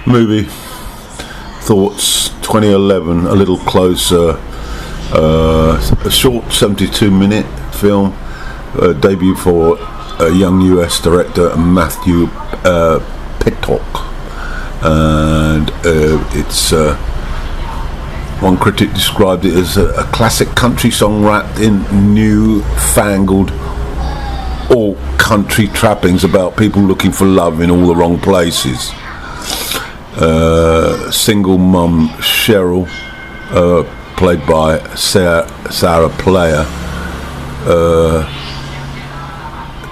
Movie thoughts 2011, a little closer. A short 72-minute film, debut for a young US director, Matthew Pittock, and it's one critic described it as a classic country song wrapped in new-fangled all-country trappings about people looking for love in all the wrong places. Single mum Cheryl, played by Sarah Player,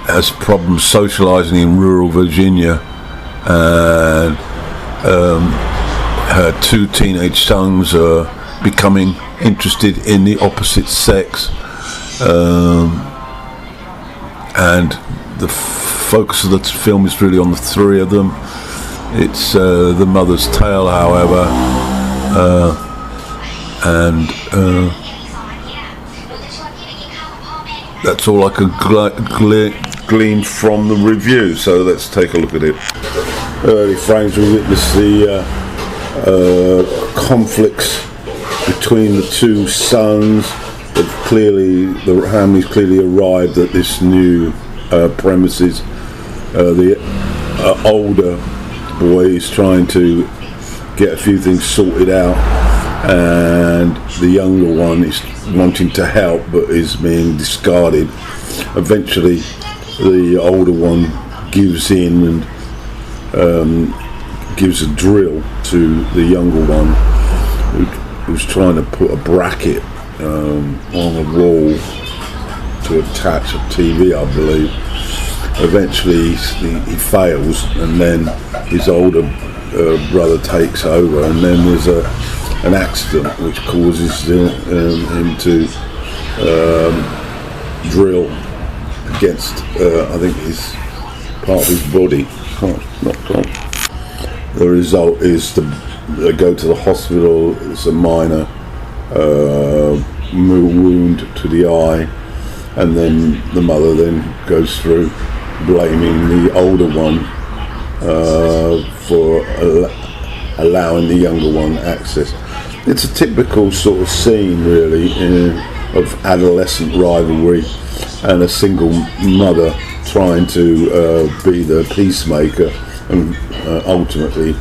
has problems socialising in rural Virginia, and her two teenage sons are becoming interested in the opposite sex, and the focus of the film is really on the three of them. It's the mother's tale, however, and that's all I could glean from the review, so let's take a look at it. Early frames we witness the conflicts between the two sons. The family's clearly arrived at this new premises. The older boy is trying to get a few things sorted out, and the younger one is wanting to help but is being discarded. Eventually the older one gives in and gives a drill to the younger one, who's trying to put a bracket on a wall to attach a TV, I believe. Eventually he fails, and then his older brother takes over, and then there's an accident which causes him to drill against I think his part of his body. The result is they go to the hospital. It's a minor wound to the eye, and then the mother then goes through blaming the older one for allowing the younger one access. It's a typical sort of scene, really, of adolescent rivalry and a single mother trying to be the peacemaker and ultimately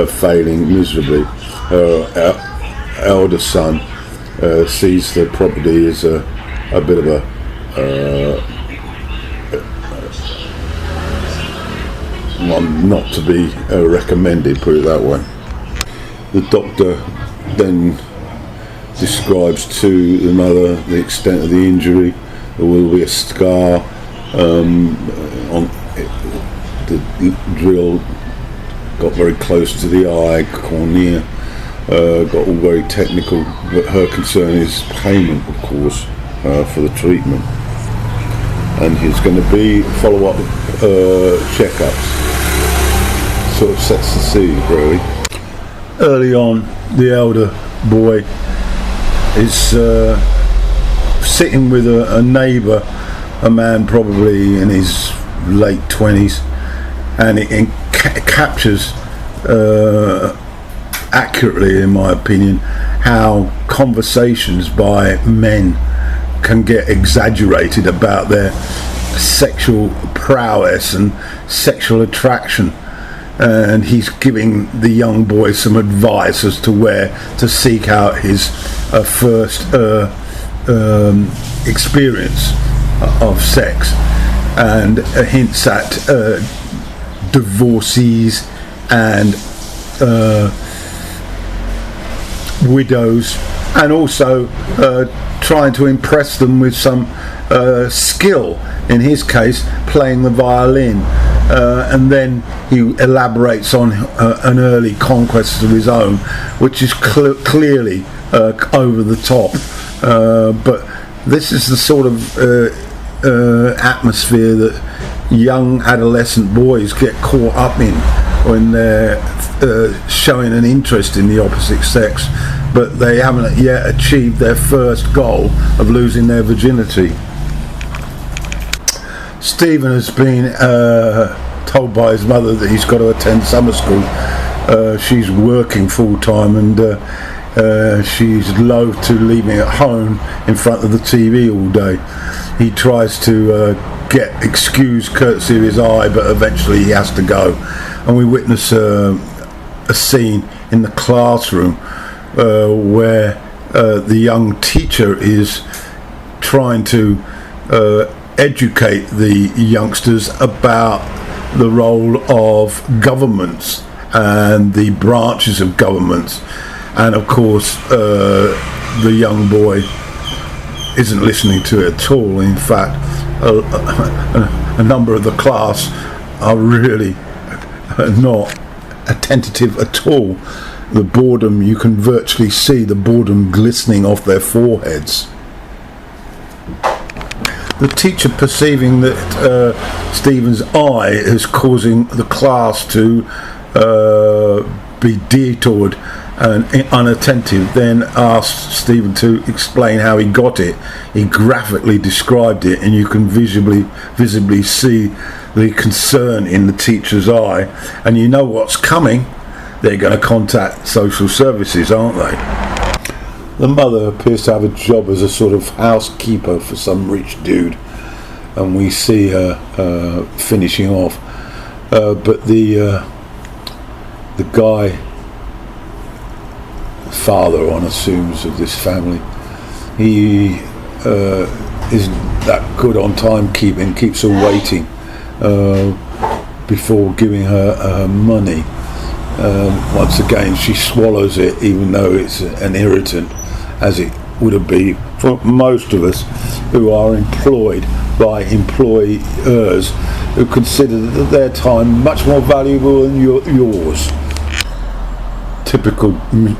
failing miserably. Her elder son sees the property as a bit of a one not to be recommended, put it that way. The doctor then describes to the mother the extent of the injury. There will be a scar on it. The drill got very close to the eye, cornea, got all very technical, but her concern is payment, of course, for the treatment. And he's going to be follow-up checkups. Sort of sets the scene, really. Early on, the elder boy is sitting with a neighbour, a man probably in his late 20s, and it captures accurately, in my opinion, how conversations by men can get exaggerated about their sexual prowess and sexual attraction. And he's giving the young boy some advice as to where to seek out his first experience of sex, and hints at divorcees and widows, and also trying to impress them with some skill, in his case playing the violin, and then he elaborates on an early conquest of his own, which is clearly over the top, but this is the sort of atmosphere that young adolescent boys get caught up in when they're showing an interest in the opposite sex, but they haven't yet achieved their first goal of losing their virginity. Stephen has been told by his mother that he's got to attend summer school, she's working full time, and she's loath to leave me at home in front of the TV all day. He tries to get excused courtesy of his eye, but eventually he has to go. And we witness a scene in the classroom where the young teacher is trying to educate the youngsters about the role of governments and the branches of governments. And of course the young boy isn't listening to it at all. In fact, a number of the class are really not attentive at all. The boredom, you can virtually see the boredom glistening off their foreheads. The teacher, perceiving that Stephen's eye is causing the class to be detoured and unattentive, then asked Stephen to explain how he got it. He graphically described it, and you can visibly see the concern in the teacher's eye, and you know what's coming. They're going to contact social services, aren't they? The mother appears to have a job as a sort of housekeeper for some rich dude, and we see her finishing off. But the guy, father, one assumes, of this family, he isn't that good on timekeeping, keeps her waiting before giving her money. Once again, she swallows it, even though it's an irritant, as it would have been for most of us who are employed by employers who consider their time much more valuable than yours. Typical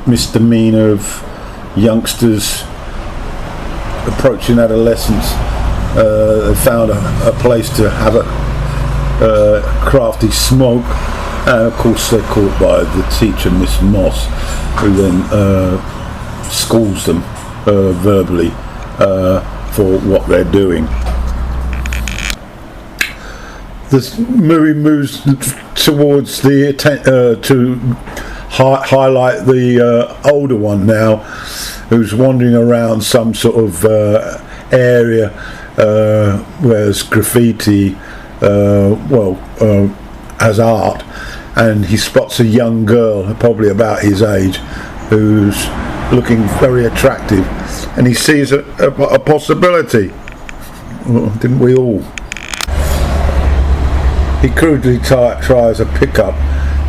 misdemeanor of youngsters approaching adolescence. They found a place to have a crafty smoke, and of course they're caught by the teacher, Miss Moss, who then schools them verbally for what they're doing. This movie moves towards the to highlight the older one now, who's wandering around some sort of area where there's graffiti, as art, and he spots a young girl, probably about his age, who's looking very attractive, and he sees a possibility. Well, didn't we all? He crudely tries a pickup.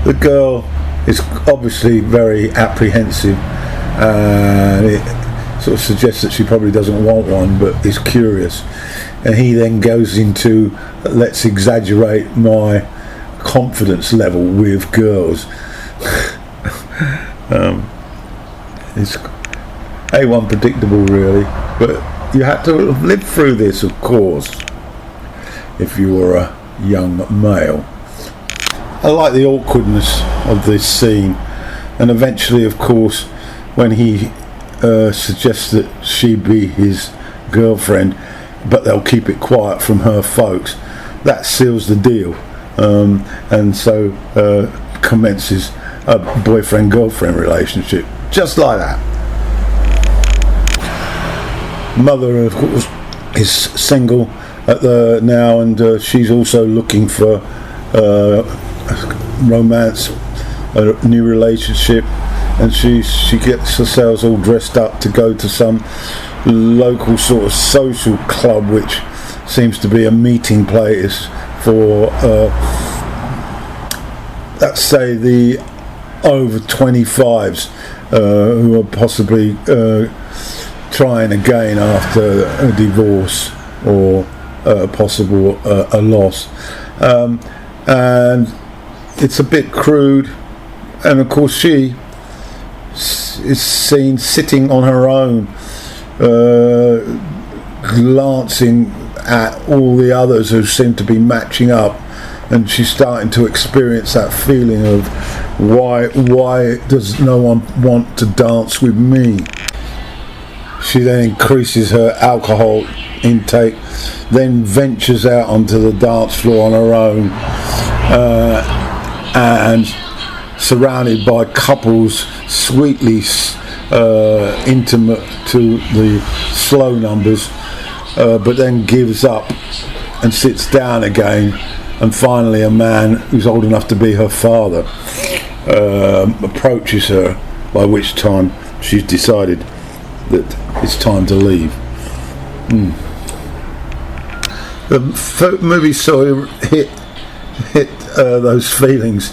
The girl is obviously very apprehensive, and it sort of suggests that she probably doesn't want one, but is curious. And he then goes into, let's exaggerate my confidence level with girls. It's A1 predictable, really, but you had to have lived through this, of course, if you were a young male. I like the awkwardness of this scene, and eventually, of course, when he suggests that she be his girlfriend, but they'll keep it quiet from her folks, that seals the deal, and so commences a boyfriend-girlfriend relationship, just like that. Mother, of course, is single at the now, and she's also looking for romance, a new relationship, and she gets herself all dressed up to go to some local sort of social club, which seems to be a meeting place for let's say the over 25s who are possibly trying again after a divorce or possible a loss, and it's a bit crude, and of course she is seen sitting on her own, glancing at all the others who seem to be matching up, and she's starting to experience that feeling of why does no one want to dance with me. She then increases her alcohol intake, then ventures out onto the dance floor on her own, and surrounded by couples sweetly intimate to the slow numbers, but then gives up and sits down again, and finally a man who's old enough to be her father approaches her, by which time she's decided that it's time to leave. The movie sort of hit those feelings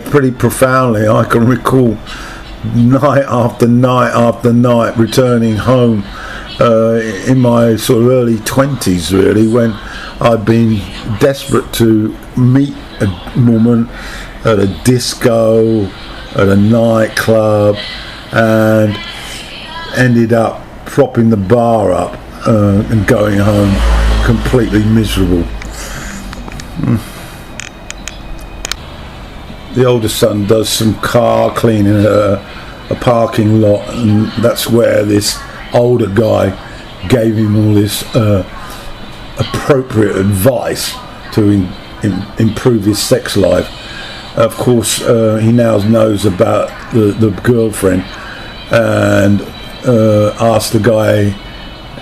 pretty profoundly. I can recall night after night after night returning home in my sort of early 20s, really, when I'd been desperate to meet a woman at a disco, at a nightclub, and ended up propping the bar up and going home completely miserable. The older son does some car cleaning at a parking lot, and that's where this older guy gave him all this appropriate advice to improve his sex life. Of course, he now knows about the girlfriend, and asked the guy,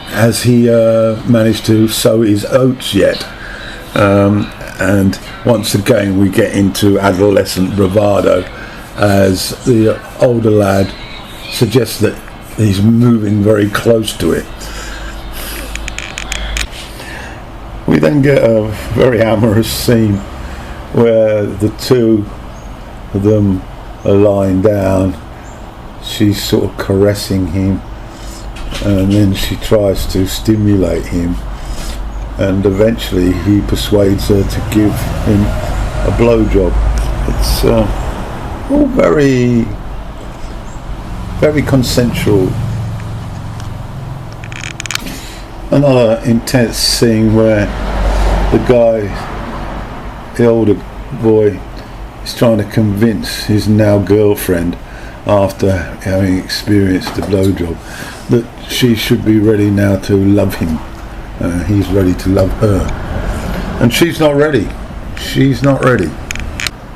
has he managed to sow his oats yet? And once again we get into adolescent bravado, as the older lad suggests that he's moving very close to it. We then get a very amorous scene where the two of them are lying down. She's sort of caressing him, and then she tries to stimulate him, and eventually he persuades her to give him a blowjob. It's all very, very consensual. Another intense scene where the guy, the older boy, is trying to convince his now girlfriend, after having experienced the blowjob, that she should be ready now to love him. He's ready to love her, and she's not ready. She's not ready.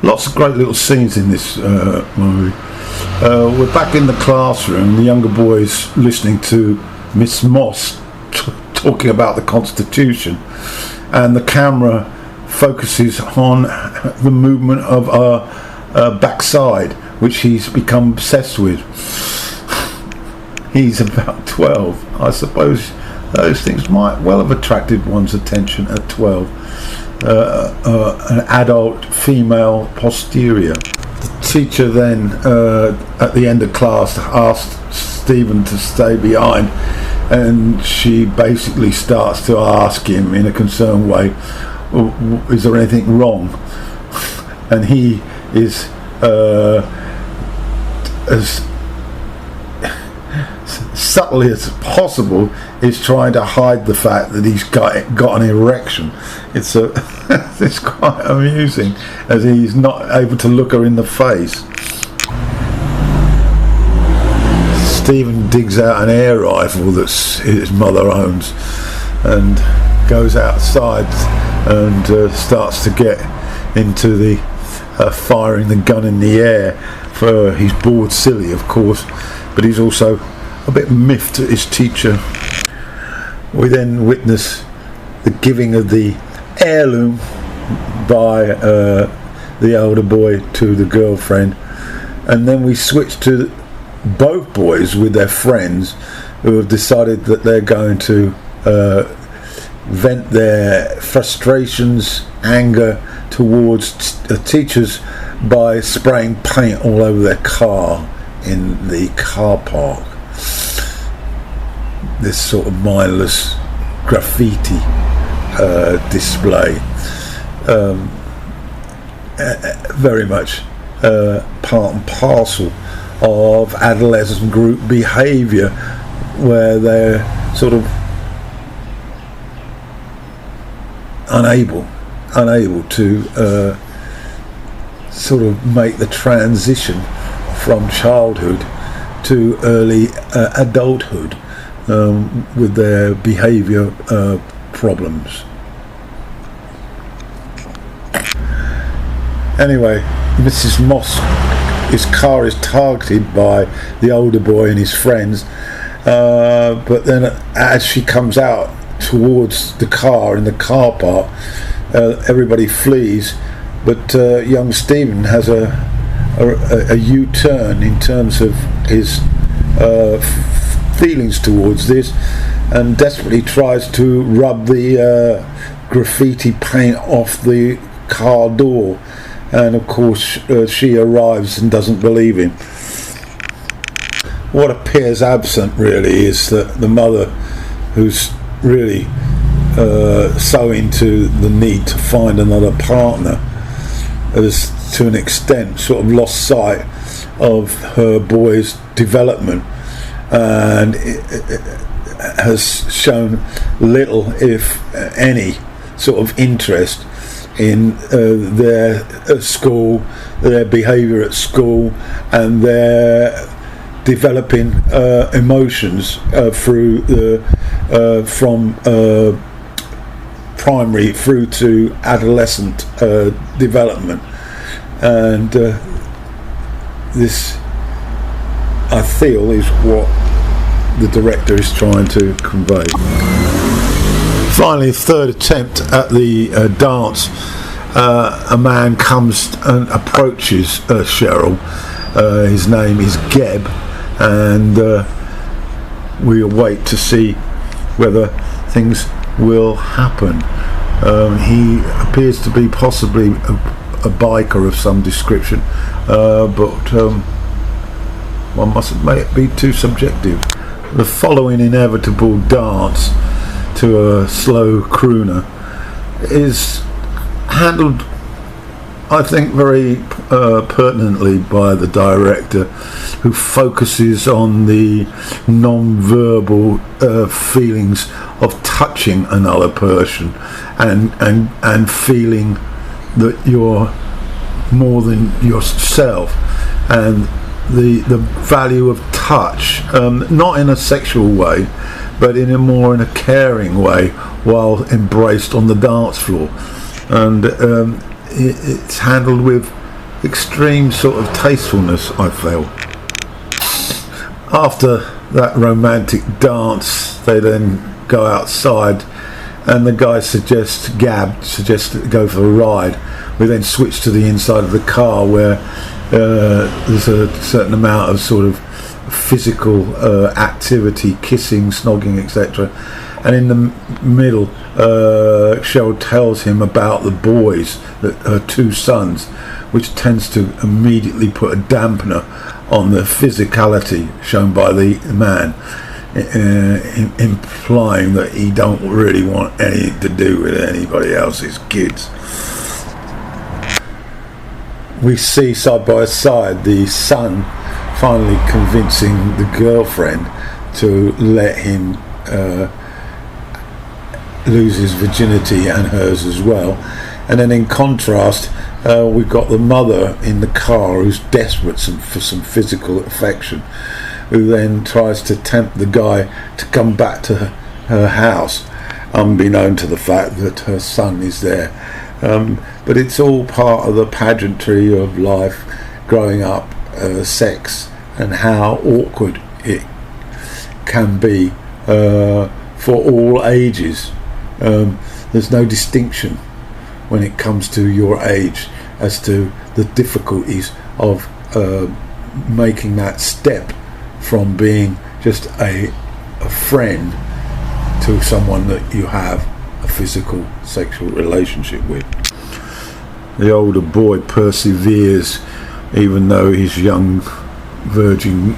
Lots of great little scenes in this movie. We're back in the classroom. The younger boy's listening to Miss Moss talking about the Constitution, and the camera focuses on the movement of her backside, which he's become obsessed with. He's about 12. I suppose those things might well have attracted one's attention at 12. An adult female posterior. The teacher then, at the end of class, asked Stephen to stay behind, and she basically starts to ask him in a concerned way, is there anything wrong? And he is as subtly as possible is trying to hide the fact that he's got an erection. It's it's quite amusing, as he's not able to look her in the face. Stephen digs out an air rifle that his mother owns and goes outside and starts to get into the firing the gun in the air. He's bored silly, of course, but he's also a bit miffed at his teacher. We then witness the giving of the heirloom by the older boy to the girlfriend, and then we switch to both boys with their friends who have decided that they're going to vent their frustrations, anger towards teachers by spraying paint all over their car in the car park. This sort of mindless graffiti display, very much part and parcel of adolescent group behaviour, where they're sort of unable to sort of make the transition from childhood to early adulthood with their behaviour problems. Anyway, Mrs. Moss, his car is targeted by the older boy and his friends, but then as she comes out towards the car in the car park, everybody flees, but young Stephen has a U-turn in terms of his feelings towards this, and desperately tries to rub the graffiti paint off the car door, and of course she arrives and doesn't believe him. What appears absent really is that the mother, who's really so into the need to find another partner, has to an extent sort of lost sight of her boy's development, and it has shown little, if any, sort of interest in their school, their behaviour at school, and their developing emotions through from primary through to adolescent development. And this, I feel, is what the director is trying to convey. Finally, third attempt at the dance, a man comes and approaches Cheryl. His name is Geb, and we await to see whether things will happen. He appears to be possibly a biker of some description, but one mustn't make it be too subjective. The following inevitable dance to a slow crooner is handled, I think, very pertinently by the director, who focuses on the non-verbal feelings of touching another person and feeling that you're more than yourself, and the value of touch, not in a sexual way, but in a caring way, while embraced on the dance floor. And it's handled with extreme sort of tastefulness, I feel. After that romantic dance, they then go outside, and the guy Gab suggests to go for a ride. We then switch to the inside of the car, where there's a certain amount of sort of physical activity, kissing, snogging, etc. And in the middle, Cheryl tells him about the boys, her two sons, which tends to immediately put a dampener on the physicality shown by the man, implying that he don't really want anything to do with anybody else's kids. We see side by side the son finally convincing the girlfriend to let him lose his virginity and hers as well. And then in contrast, we've got the mother in the car who's desperate for some physical affection, who then tries to tempt the guy to come back to her house, unbeknown to the fact that her son is there. But it's all part of the pageantry of life, growing up, sex, and how awkward it can be for all ages. There's no distinction when it comes to your age as to the difficulties of making that step from being just a friend to someone that you have a physical sexual relationship with. The older boy perseveres, even though his young virgin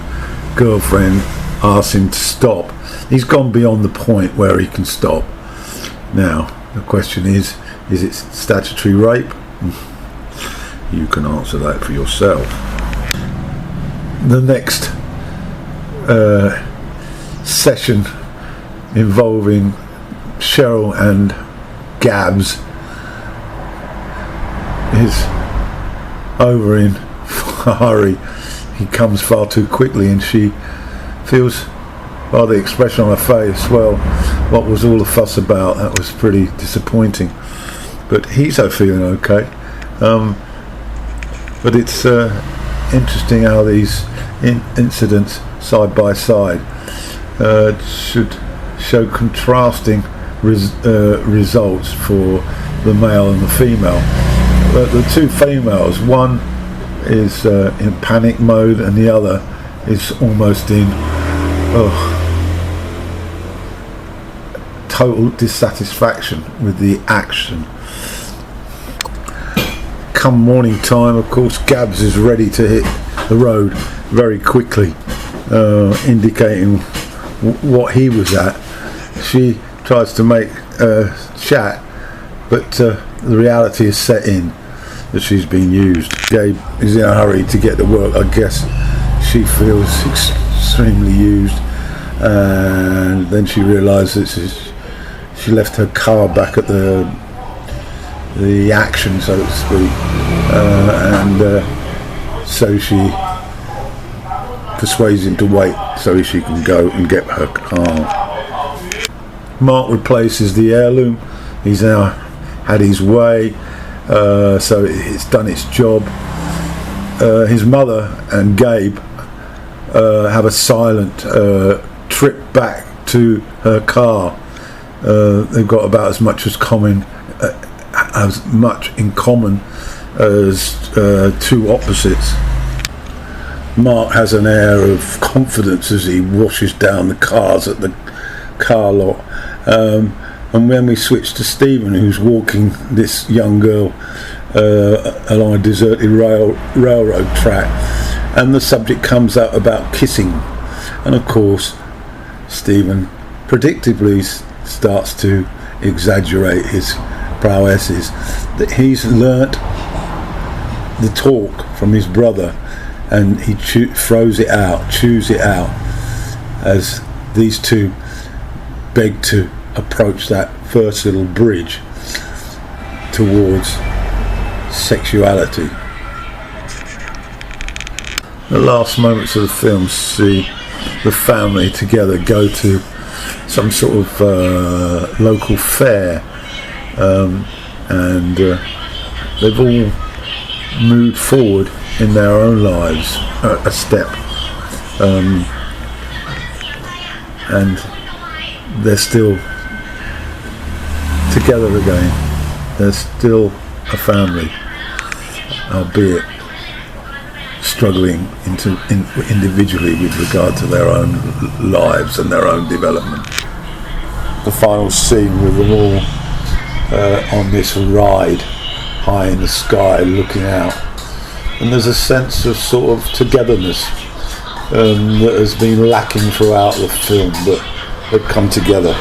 girlfriend asks him to stop. He's gone beyond the point where he can stop. Now the question is it statutory rape? You can answer that for yourself. The next session involving Cheryl and Gabs is over in a hurry. He comes far too quickly, and she feels, by the expression on her face, well, what was all the fuss about? That was pretty disappointing. But he's feeling okay. But it's interesting how these incidents side by side should show contrasting results for the male and the female. But the two females, one is in panic mode and the other is almost in total dissatisfaction with the action. Come morning time, of course, Gabs is ready to hit the road very quickly, indicating what he was at. She tries to make chat, but the reality is set in that she's been used. Gabe is in a hurry to get to work. I guess she feels extremely used, and then she realises she left her car back at the action, so to speak, and so she persuades him to wait so she can go and get her car. Mark replaces the heirloom. He's now had his way, so it's done its job. His mother and Gabe have a silent trip back to her car. They've got about as much in common as two opposites. Mark has an air of confidence as he washes down the cars at the car lot, and when we switch to Stephen, who's walking this young girl along a deserted railroad track, and the subject comes up about kissing, and of course Stephen predictably starts to exaggerate his prowesses, that he's learnt the talk from his brother, and he chews it out as these two beg to approach that first little bridge towards sexuality. The last moments of the film see the family together go to some sort of local fair, and they've all moved forward in their own lives a step, and they're still together again. They're still a family, albeit struggling individually with regard to their own lives and their own development. The final scene with them all on this ride high in the sky looking out, and there's a sense of sort of togetherness that has been lacking throughout the film, but they've come together.